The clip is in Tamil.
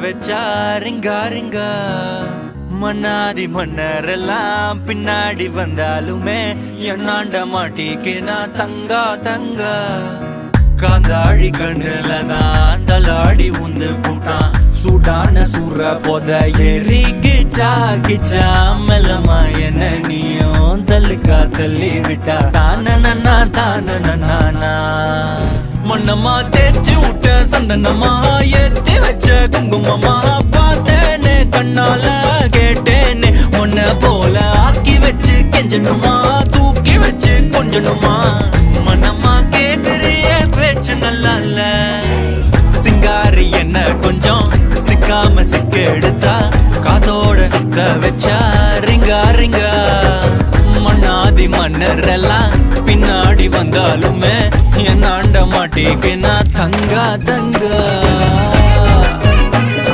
வச்சா ரிங்கா ரிங்கா மன்னாதி மன்னரெல்லாம் பின்னாடி வந்தாலுமே என்னாண்ட மாட்டிக்கு நான் தங்கா தங்கா காந்தாழி கண்ணுலதான் தலாடி உந்து போட்டான் சூடான சூற போத ஏறி கிச்சா கிச்சா மெல்லமா என்ன நீயும் தள்ளுக்கா தள்ளி விட்டா தானனா தானனா மண்ணம்மா தேய்ச்சி விட்ட சந்தனமா ஏத்தி வச்ச குங்குமமா பார்த்தேனே கண்ணால கேட்டேனே உன்ன போல ஆக்கி வச்சு கெஞ்சணுமா தூக்கி வச்சு கொஞ்சணுமா மண்ணம்மா கேக்குறிய பேச்சு நல்லா இல்ல சிங்காரி என்ன கொஞ்சம் சிக்காம சிக்க எடுத்தா காதோட சுத்த வச்சா ரிங்கா ரிங்கா மண்ணாதி மன்னரெல்லாம் பின்னாடி வந்தாலுமே என்னாண்ட மாட்டேக்கு நான் தங்கா தங்கா